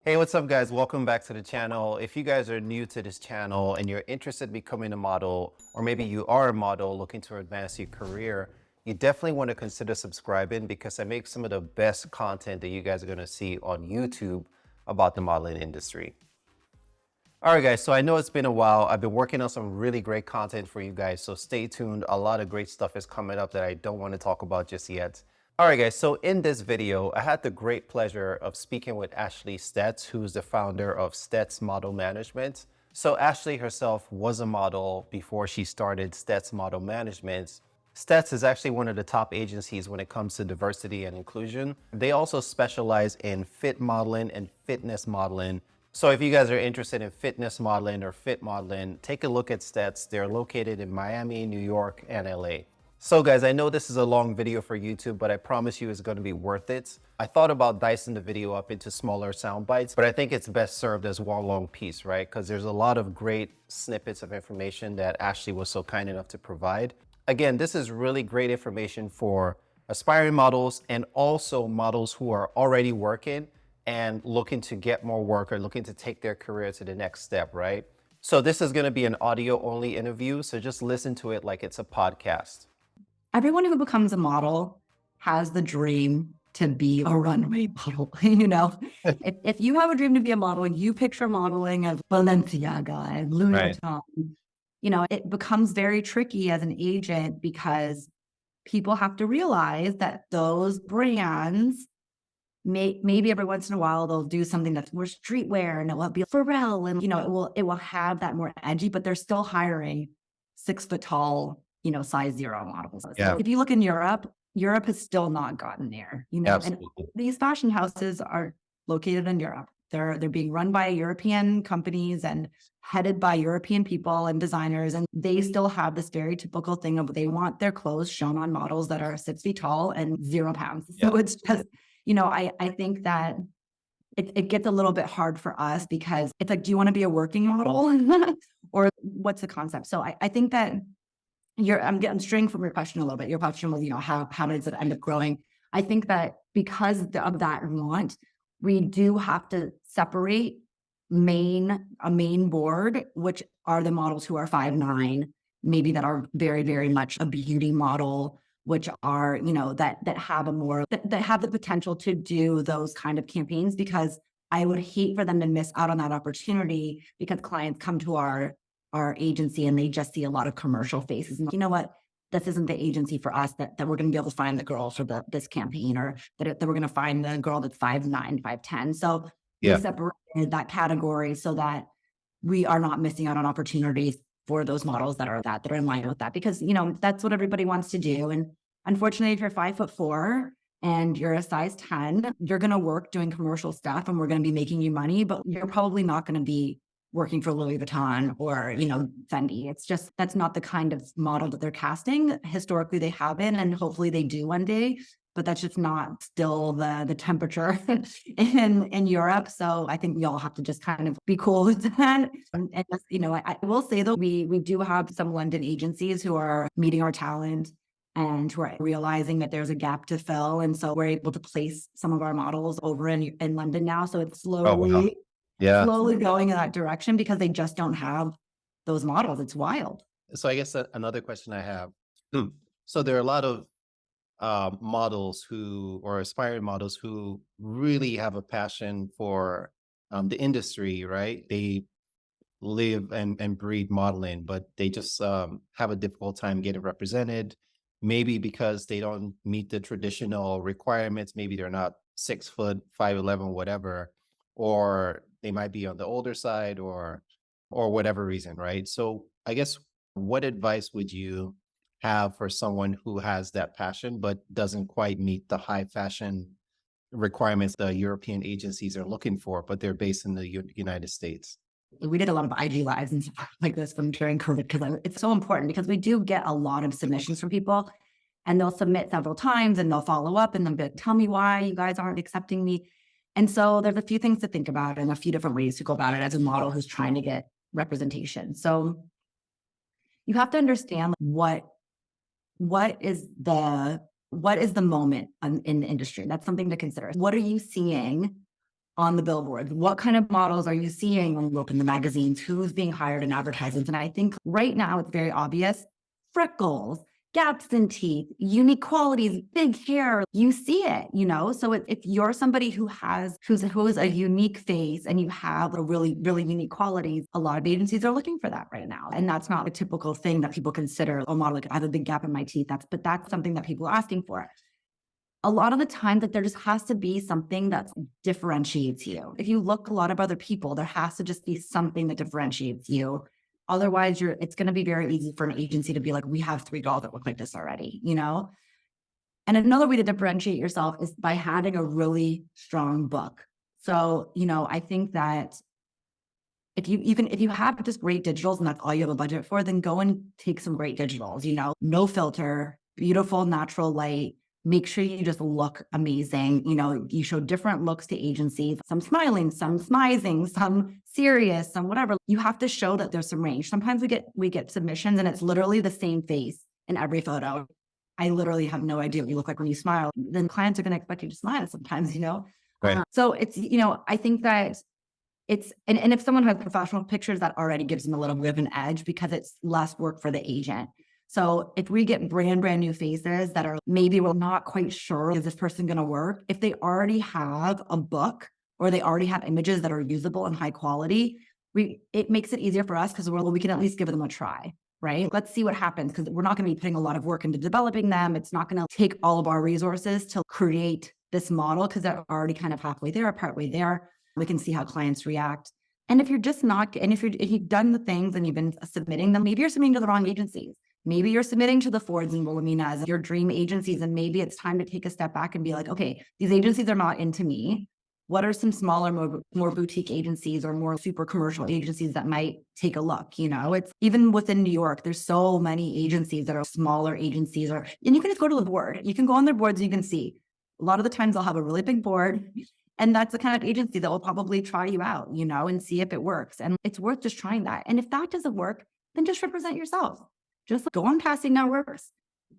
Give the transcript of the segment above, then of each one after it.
Hey, what's up, guys? Welcome back to the channel. If you guys are new to this channel and you're interested in becoming a model, or maybe you are a model looking to advance your career, you definitely want to consider subscribing because I make some of the best content that you guys are going to see on YouTube about the modeling industry. All right, guys, so I know it's been a while. I've been working on some really great content for you guys, so stay tuned. A lot of great stuff is coming up that I don't want to talk about just yet. All right, guys, so in this video, I had the great pleasure of speaking with Ashley Stetts, who's the founder of Stetts Model Management. So Ashley herself was a model before she started Stetts Model Management. Stetts is actually one of the top agencies when it comes to diversity and inclusion. They also specialize in fit modeling and fitness modeling. So if you guys are interested in fitness modeling or fit modeling, take a look at Stetts. They're located in Miami, New York, and LA. So guys, I know this is a long video for YouTube, but I promise you it's going to be worth it. I thought about dicing the video up into smaller sound bites, but I think it's best served as one long piece, right? Because there's a lot of great snippets of information that Ashley was so kind enough to provide. Again, this is really great information for aspiring models and also models who are already working and looking to get more work or looking to take their career to the next step, right? So this is going to be an audio only interview, so just listen to it like it's a podcast. Everyone who becomes a model has the dream to be a runway model. If you have a dream to be a model, you picture modeling of Balenciaga and Louis Right. Vuitton. It becomes very tricky as an agent because people have to realize that those brands maybe every once in a while they'll do something that's more streetwear and it will be Pharrell and it will have that more edgy, but they're still hiring 6 foot tall, size 0 models. Yeah, So if you look in Europe has still not gotten there, and absolutely. these fashion houses are located in Europe. They're being run by European companies and headed by European people and designers. And they still have this very typical thing of they want their clothes shown on models that are 6 feet tall and 0 pounds. Yeah. So it's just, I think that it gets a little bit hard for us because it's like, do you want to be a working model or what's the concept? So I think that I'm straying from your question a little bit. Your question was, how does it end up growing? I think that because of that want, we do have to separate a main board, which are the models who are 5'9", maybe that are very, very much a beauty model, which are, that have that have the potential to do those kind of campaigns, because I would hate for them to miss out on that opportunity because clients come to our agency and they just see a lot of commercial faces. And you know what? This isn't the agency for us that we're going to be able to find the girl for this campaign, or that we're going to find the girl that's 5'9", 5'10". So we Yeah. separated that category so that we are not missing out on opportunities for those models that are in line with that, because, that's what everybody wants to do. And unfortunately, if you're 5'4" and you're a size 10, you're going to work doing commercial stuff and we're going to be making you money, but you're probably not going to be working for Louis Vuitton or, Fendi. It's just, that's not the kind of model that they're casting. Historically, they have been, and hopefully they do one day, but that's just not still the temperature in Europe. So I think we all have to just kind of be cool with that. And just, I will say though, we do have some London agencies who are meeting our talent and who are realizing that there's a gap to fill. And so we're able to place some of our models over in London now. So it's Oh, wow. Yeah. slowly going in that direction because they just don't have those models. It's wild. So I guess another question I have. So there are a lot of models or aspiring models who really have a passion for the industry, right? They live and breed modeling, but they just have a difficult time getting represented. Maybe because they don't meet the traditional requirements. Maybe they're not 6 foot, 5'11", whatever, or they might be on the older side, or whatever reason, right? So I guess what advice would you have for someone who has that passion but doesn't quite meet the high fashion requirements the European agencies are looking for, but they're based in the United States? We did a lot of IG lives and stuff like this from during COVID because it's so important, because we do get a lot of submissions from people and they'll submit several times and they'll follow up and they'll be like, tell me why you guys aren't accepting me. And so there's a few things to think about and a few different ways to go about it as a model who's trying to get representation. So you have to understand what is the moment in the industry. That's something to consider. What are you seeing on the billboards? What kind of models are you seeing when you look in the magazines? Who's being hired in advertisements? And I think right now it's very obvious. Freckles, gaps in teeth, unique qualities, big hair, you see it, So if you're somebody who's a unique face and you have a really, really unique qualities, a lot of agencies are looking for that right now. And that's not a typical thing that people consider, oh, model, like I have a big gap in my teeth. But that's something that people are asking for. A lot of the time that there just has to be something that differentiates you. If you look a lot of other people, there has to just be something that differentiates you. Otherwise, it's going to be very easy for an agency to be like, we have 3 dolls that look like this already, And another way to differentiate yourself is by having a really strong book. So, I think that if you have just great digitals and that's all you have a budget for, then go and take some great digitals, no filter, beautiful natural light. Make sure you just look amazing. You show different looks to agencies, some smiling, some smizing, some serious, some whatever. You have to show that there's some range. Sometimes we get submissions and it's literally the same face in every photo. I literally have no idea what you look like when you smile. Then clients are going to expect you to smile sometimes, Right. So it's, I think that and if someone has professional pictures, that already gives them a little bit of an edge because it's less work for the agent. So if we get brand new faces that are maybe we're not quite sure, is this person going to work? If they already have a book or they already have images that are usable and high quality, it makes it easier for us because we can at least give them a try, right? Let's see what happens because we're not going to be putting a lot of work into developing them. It's not going to take all of our resources to create this model because they're already kind of halfway there, partway there. We can see how clients react. And if you're just not, and if you've done the things and you've been submitting them, maybe you're submitting to the wrong agencies. Maybe you're submitting to the Fords and Willeminas, your dream agencies, and maybe it's time to take a step back and be like, okay, these agencies are not into me. What are some smaller, more boutique agencies or more super commercial agencies that might take a look? It's even within New York, there's so many agencies that are smaller agencies, and you can just go to the board. You can go on their boards and you can see. A lot of the times they'll have a really big board. And that's the kind of agency that will probably try you out, and see if it works. And it's worth just trying that. And if that doesn't work, then just represent yourself. Just go on casting networks,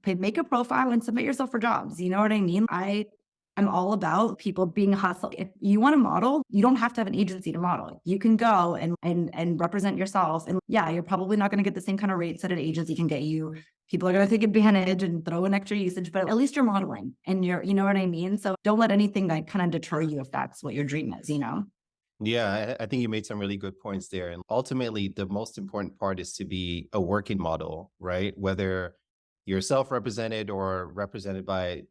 make a profile and submit yourself for jobs. You know what I mean? I'm all about people being hustled. If you want to model, you don't have to have an agency to model. You can go and represent yourself. And yeah, you're probably not going to get the same kind of rates that an agency can get you. People are going to take advantage and throw in extra usage, but at least you're modeling and you know what I mean? So don't let anything that kind of deter you if that's what your dream is, Yeah, I think you made some really good points there. And ultimately, the most important part is to be a working model, right? Whether you're self-represented or represented by,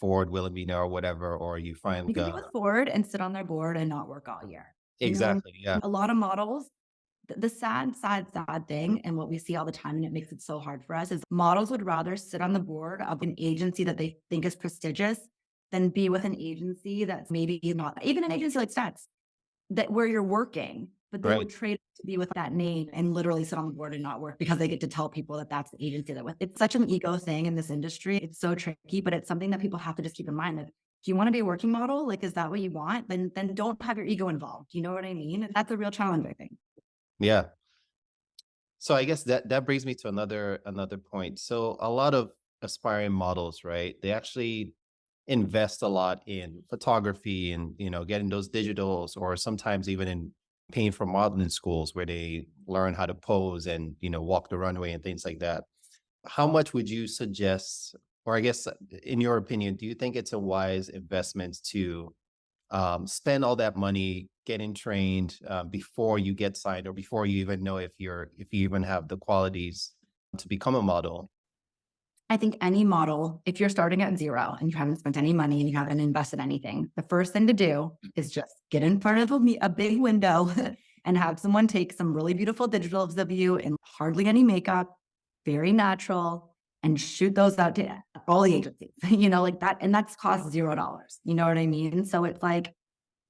Ford, Wilhelmina or whatever, or you find You can be with Ford and sit on their board and not work all year. exactly, yeah, A lot of models, the sad thing, and what we see all the time, and it makes it so hard for us, is models would rather sit on the board of an agency that they think is prestigious than be with an agency that's maybe not, even an agency like Stetts, that where you're working, but they would right. trade to be with that name and literally sit on the board and not work because they get to tell people that that's the agency that with. It's such an ego thing in this industry. It's so tricky, but it's something that people have to just keep in mind that do you want to be a working model? Like, is that what you want? Then don't have your ego involved. You know what I mean? And that's a real challenge, I think. Yeah. So I guess that brings me to another point. So a lot of aspiring models, right? They actually invest a lot in photography and getting those digitals, or sometimes even in paying for modeling schools where they learn how to pose and walk the runway and things like that. How much would you suggest, or I guess in your opinion, do you think it's a wise investment to spend all that money getting trained before you get signed, or before you even know if you even have the qualities to become a model? I think any model, if you're starting at zero and you haven't spent any money and you haven't invested anything, the first thing to do is just get in front of a big window and have someone take some really beautiful digitals of you in hardly any makeup, very natural, and shoot those out to all the agencies, like that. And that's cost $0. You know what I mean? So it's like,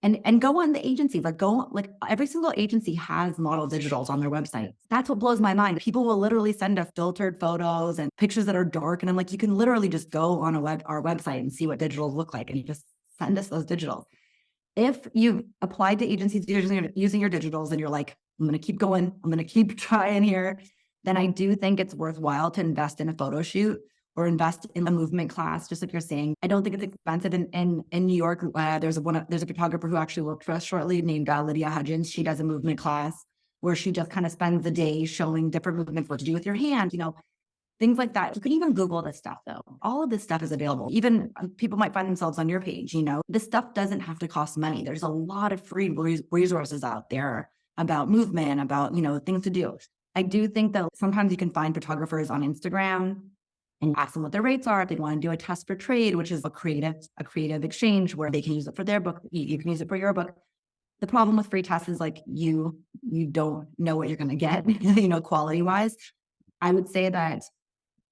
and go on the agency, like every single agency has model digitals on their website. That's what blows my mind. People will literally send us filtered photos and pictures that are dark. And I'm like, you can literally just go on our website and see what digitals look like and just send us those digitals. If you've applied to agencies using your digitals and you're like, I'm going to keep going, I'm going to keep trying here, then I do think it's worthwhile to invest in a photo shoot or invest in a movement class, just like you're saying. I don't think it's expensive. In New York, there's a photographer who actually worked for us shortly named Lydia Hudgens. She does a movement class where she just kind of spends the day showing different movements, what to do with your hand, things like that. You can even Google this stuff though. All of this stuff is available. Even people might find themselves on your page, this stuff doesn't have to cost money. There's a lot of free resources out there about movement, about, things to do. I do think that sometimes you can find photographers on Instagram and ask them what their rates are. If they want to do a test for trade, which is a creative exchange where they can use it for their book, you can use it for your book. The problem with free tests is like you don't know what you're going to get, quality wise. I would say that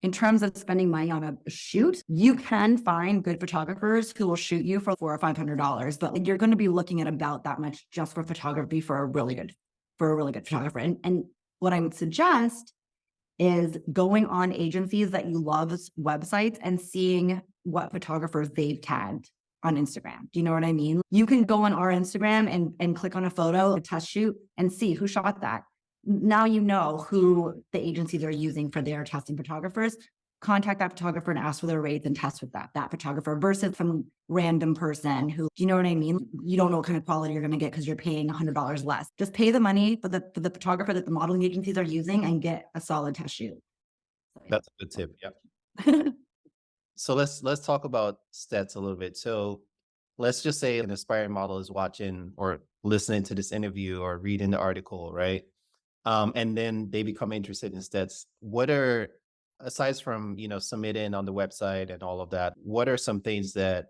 in terms of spending money on a shoot, you can find good photographers who will shoot you for $400 or $500, but you're going to be looking at about that much just for photography for a really good photographer. And what I would suggest is going on agencies that you love's websites and seeing what photographers they've tagged on Instagram. Do you know what I mean? You can go on our Instagram and click on a photo, a test shoot, and see who shot that. Now you know who the agencies are using for their testing photographers. Contact that photographer and ask for their rates and test with that photographer versus some random person who, do you know what I mean? You don't know what kind of quality you're going to get because you're paying $100 less. Just pay the money for the photographer that the modeling agencies are using and get a solid test shoot. That's a good tip. Yeah. So let's talk about Stetts a little bit. So let's just say an aspiring model is watching or listening to this interview or reading the article, right? And then they become interested in Stetts. What are, aside from, submitting on the website and all of that, what are some things that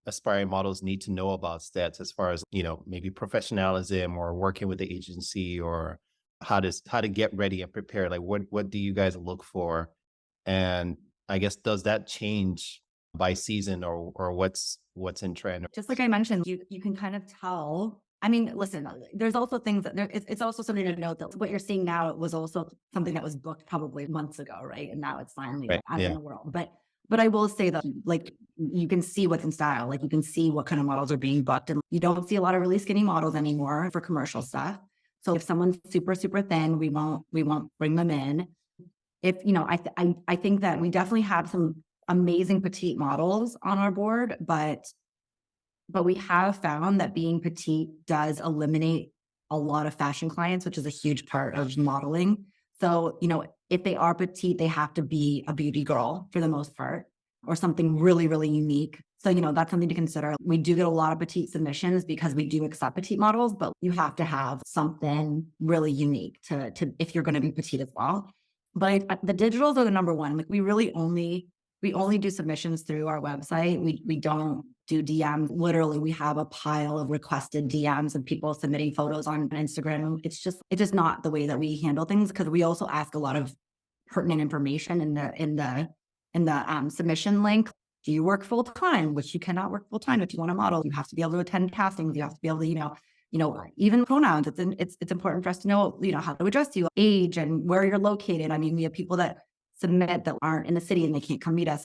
aspiring models need to know about Stetts as far as, maybe professionalism or working with the agency or how to get ready and prepare? Like what do you guys look for? And I guess, does that change by season or what's in trend? Just like I mentioned, you can kind of tell. I mean, listen, there's also things that it's also something to note that what you're seeing now was also something that was booked probably months ago, right? And now it's finally Right. out in Yeah. the world. But I will say that like you can see what's in style, like you can see what kind of models are being booked, and you don't see a lot of really skinny models anymore for commercial stuff. So if someone's super, super thin, we won't bring them in. If, I think that we definitely have some amazing petite models on our board, but we have found that being petite does eliminate a lot of fashion clients, which is a huge part of modeling. So, if they are petite, they have to be a beauty girl for the most part, or something really, really unique. So, that's something to consider. We do get a lot of petite submissions because we do accept petite models, but you have to have something really unique to if you're going to be petite as well. But the digitals are the number one. Like we only do submissions through our website. We don't do DMs. Literally, we have a pile of requested DMs of people submitting photos on Instagram. It's just not the way that we handle things, because we also ask a lot of pertinent information in the submission link. Do you work full time? Which you cannot work full time if you want to model. You have to be able to attend castings. You have to be able to, even pronouns. It's important for us to know, how to address you, age, and where you're located. I mean, we have people that submit that aren't in the city and they can't come meet us.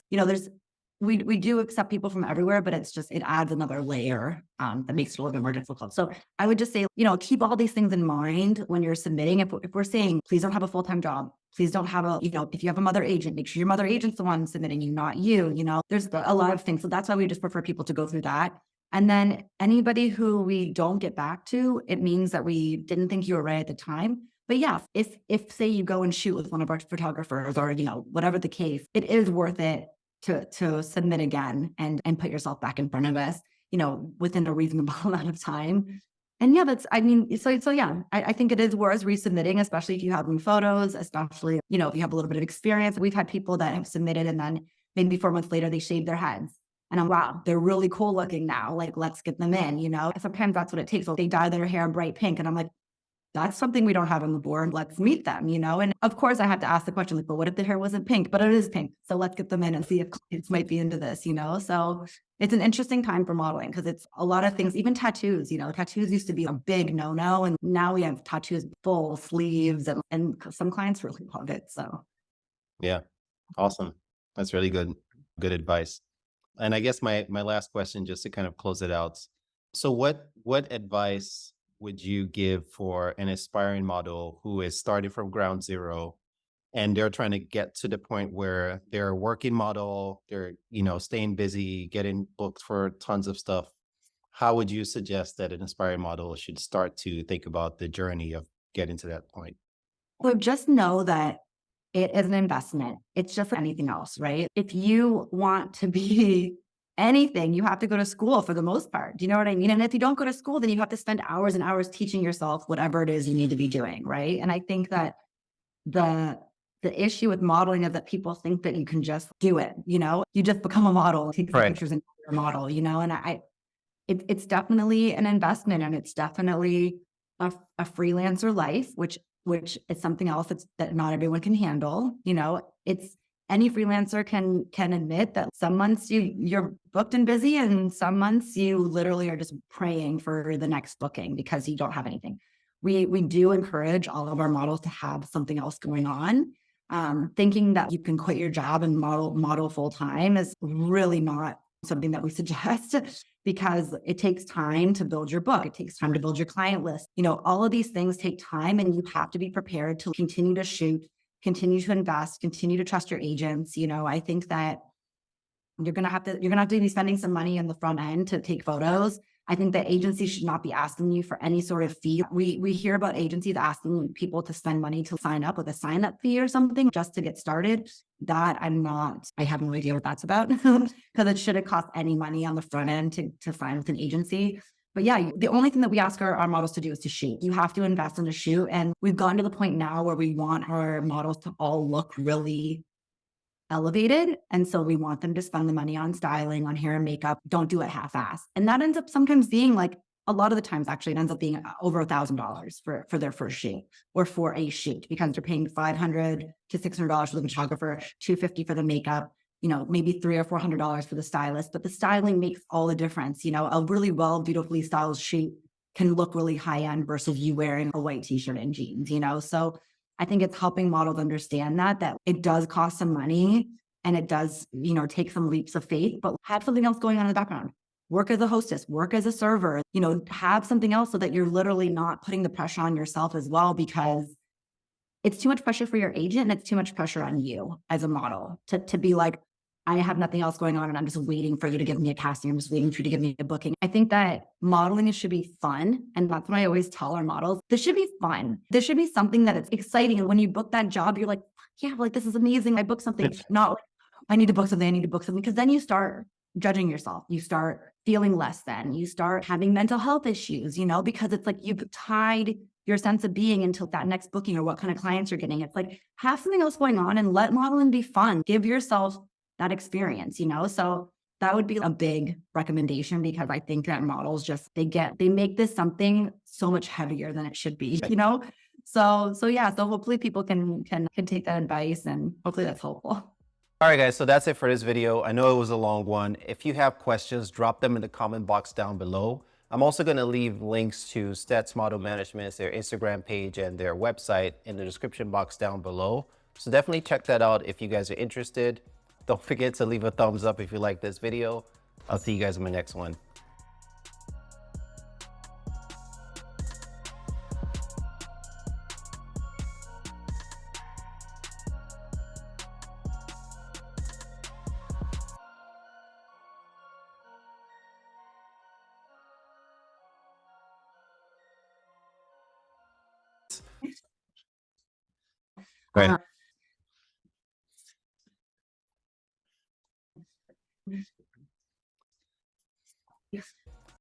We do accept people from everywhere, but it adds another layer that makes it a little bit more difficult. So I would just say, keep all these things in mind when you're submitting. If we're saying, please don't have a full-time job, please don't have if you have a mother agent, make sure your mother agent's the one submitting you, not you. There's a lot of things. So that's why we just prefer people to go through that. And then anybody who we don't get back to, it means that we didn't think you were right at the time. But yeah, if say you go and shoot with one of our photographers or, whatever the case, it is worth it to submit again and put yourself back in front of us, within a reasonable amount of time. And yeah, so yeah, I think it is worth resubmitting, especially if you have new photos, especially, if you have a little bit of experience. We've had people that have submitted and then maybe 4 months later, they shave their heads. And wow, they're really cool looking now. Like, let's get them in, Sometimes that's what it takes. So they dye their hair bright pink. And I'm like, that's something we don't have on the board. Let's meet them, And of course I have to ask the question, like, but what if the hair wasn't pink? But it is pink. So let's get them in and see if clients might be into this, So it's an interesting time for modeling because it's a lot of things, even tattoos, tattoos used to be a big no-no. And now we have tattoos, full sleeves, and some clients really love it. So. Yeah. Awesome. That's really good advice. And I guess my last question, just to kind of close it out. So what advice would you give for an aspiring model who is starting from ground zero and they're trying to get to the point where they're a working model, they're, staying busy, getting booked for tons of stuff, how would you suggest that an aspiring model should start to think about the journey of getting to that point? Well, just know that it is an investment. It's just like anything else, right? If you want to be anything, you have to go to school for the most part. Do you know what I mean? And if you don't go to school, then you have to spend hours and hours teaching yourself whatever it is you need to be doing, right? And I think that the the issue with modeling is that people think that you can just do it, you just become a model, take some Right. pictures and you're a model, and it's definitely an investment, and it's definitely a freelancer life, which is something else that not everyone can handle. It's any freelancer can admit that some months you're booked and busy, and some months you literally are just praying for the next booking because you don't have anything. We do encourage all of our models to have something else going on. Thinking that you can quit your job and model full time is really not something that we suggest, because it takes time to build your book. It takes time to build your client list. All of these things take time, and you have to be prepared to continue to shoot, continue to invest, continue to trust your agents. I think that you're gonna have to be spending some money on the front end to take photos. I think that agencies should not be asking you for any sort of fee. We hear about agencies asking people to spend money to sign up with a sign up fee or something just to get started. That I have no idea what that's about, because it shouldn't cost any money on the front end to sign with an agency. But yeah, the only thing that we ask our models to do is to shoot. You have to invest in a shoot. And we've gotten to the point now where we want our models to all look really elevated. And so we want them to spend the money on styling, on hair and makeup. Don't do it half-ass. And that ends up sometimes being like, a lot of the times actually it ends up being over $1,000 for their first shoot, or for a shoot, because they're paying $500 to $600 for the photographer, $250 for the makeup, maybe $300 or $400 for the stylist. But the styling makes all the difference. A really well, beautifully styled shoot can look really high end versus you wearing a white t-shirt and jeans, So I think it's helping models understand that it does cost some money, and it does, take some leaps of faith, but have something else going on in the background. Work as a hostess, work as a server, have something else so that you're literally not putting the pressure on yourself as well, because it's too much pressure for your agent, and it's too much pressure on you as a model to be like, I have nothing else going on, and I'm just waiting for you to give me a casting. I'm just waiting for you to give me a booking. I think that modeling should be fun. And that's what I always tell our models. This should be fun. This should be something that it's exciting. And when you book that job, you're like, yeah, like this is amazing. I booked something. Not like, I need to book something. I need to book something. Because then you start judging yourself. You start feeling less than. You start having mental health issues, because it's like you've tied your sense of being into that next booking or what kind of clients you're getting. It's like, have something else going on and let modeling be fun. Give yourself that experience, So that would be a big recommendation, because I think that models they make this something so much heavier than it should be, So yeah, so hopefully people can take that advice, and hopefully that's helpful. All right, guys, so that's it for this video. I know it was a long one. If you have questions, drop them in the comment box down below. I'm also going to leave links to Stetts Model Management, their Instagram page and their website in the description box down below. So definitely check that out if you guys are interested. Don't forget to leave a thumbs up if you like this video. I'll see you guys in my next one. Right.